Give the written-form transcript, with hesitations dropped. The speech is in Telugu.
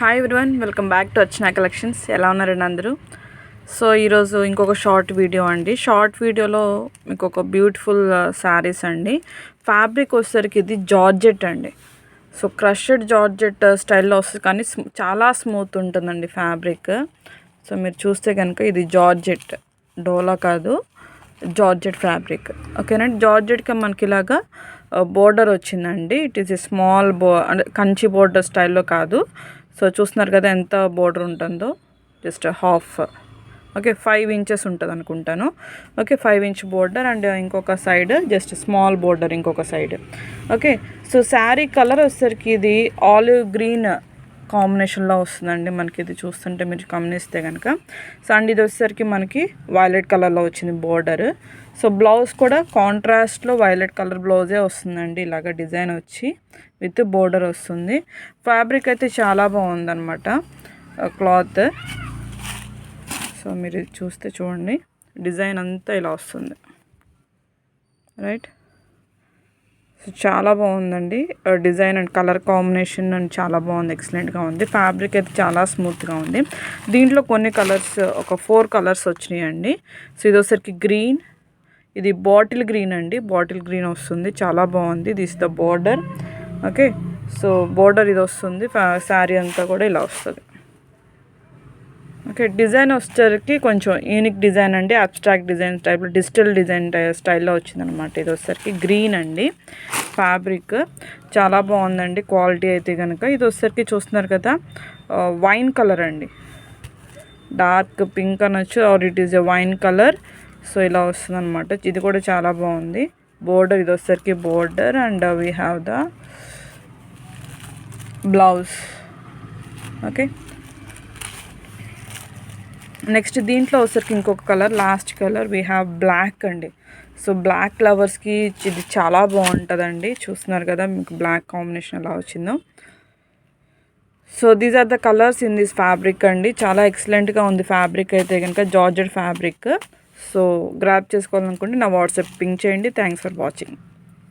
Hi everyone, welcome back to Archana collections. ఎలా ఉన్నారండి అందరూ? సో ఈరోజు ఇంకొక షార్ట్ వీడియో అండి. షార్ట్ వీడియోలో మీకు ఒక బ్యూటిఫుల్ శారీస్ అండి. ఫ్యాబ్రిక్ వచ్చేసరికి ఇది జార్జెట్ అండి. సో క్రషెడ్ జార్జెట్ స్టైల్లో వస్తుంది, కానీ చాలా స్మూత్ ఉంటుందండి ఫ్యాబ్రిక్. సో మీరు చూస్తే కనుక ఇది జార్జెట్, డోలా కాదు, జార్జెట్ ఫ్యాబ్రిక్. ఓకేనా. జార్జెట్కి మనకి ఇలాగా బోర్డర్ వచ్చిందండి. ఇట్ ఈస్ ఏ స్మాల్ అంటే కంచి బోర్డర్ స్టైల్లో కాదు. సో చూస్తున్నారు కదా ఎంత బోర్డర్ ఉంటుందో, జస్ట్ హాఫ్. ఓకే, 5 ఇంచెస్ ఉంటుంది అనుకుంటాను. ఓకే, 5 ఇంచ్ బోర్డర్ అండ్ ఇంకొక సైడ్ జస్ట్ స్మాల్ బోర్డర్ ఇంకొక side. Okay, so sari colour వచ్చేసరికి ఇది ఆలివ్ గ్రీన్ కాంబినేషన్లో వస్తుందండి. మనకి ఇది చూస్తుంటే మీరు గమనిస్తే కనుక. సో అండ్ ఇది వచ్చేసరికి మనకి వైలెట్ కలర్లో వచ్చింది బోర్డర్. సో బ్లౌజ్ కూడా కాంట్రాస్ట్లో వైలెట్ కలర్ బ్లౌజే వస్తుందండి. ఇలాగ డిజైన్ వచ్చి విత్ బోర్డర్ వస్తుంది. ఫ్యాబ్రిక్ అయితే చాలా బాగుందన్నమాట, క్లాత్. సో మీరు చూస్తే చూడండి, డిజైన్ అంతా ఇలా వస్తుంది, రైట్. సో చాలా బాగుందండి design and colour combination and చాలా బాగుంది, ఎక్సలెంట్గా ఉంది. ఫ్యాబ్రిక్ అయితే చాలా స్మూత్గా ఉంది. దీంట్లో కొన్ని కలర్స్, ఒక 4 కలర్స్ వచ్చినాయండి. సో ఇది వచ్చరికి గ్రీన్, ఇది బాటిల్ గ్రీన్ అండి, బాటిల్ గ్రీన్ వస్తుంది, చాలా బాగుంది. This the border. Okay, so border ఇది వస్తుంది, శారీ అంతా కూడా ఇలా వస్తుంది. ఓకే, డిజైన్ వచ్చేసరికి కొంచెం యూనిక్ డిజైన్ అండి, అబ్స్ట్రాక్ట్ డిజైన్ టైప్లో డిజిటల్ డిజైన్ స్టైల్లో వచ్చిందనమాట. ఇది వచ్చేసరికి గ్రీన్ అండి. ఫ్యాబ్రిక్ చాలా బాగుందండి, క్వాలిటీ అయితే కనుక. ఇది వచ్చేసరికి చూస్తున్నారు కదా, వైన్ కలర్ అండి, డార్క్ పింక్ అనొచ్చు, or it is a wine colour. So ఇలా వస్తుంది అనమాట. ఇది కూడా చాలా బాగుంది. బోర్డర్ ఇది వచ్చేసరికి border and we have the blouse. Okay, next దీంట్లో వచ్చేసరికి ఇంకొక colour, last colour we have black అండి. సో బ్లాక్ లవర్స్కి ఇది చాలా బాగుంటుందండి. చూస్తున్నారు కదా మీకు బ్లాక్ కాంబినేషన్ ఎలా వచ్చిందో. So these are the colours in this fabric అండి. చాలా ఎక్సలెంట్గా ఉంది ఫ్యాబ్రిక్ అయితే కనుక, జార్జెట్ ఫ్యాబ్రిక్. సో గ్రాప్ చేసుకోవాలనుకుంటే నా వాట్సాప్ పింక్ చేయండి. Thanks for watching.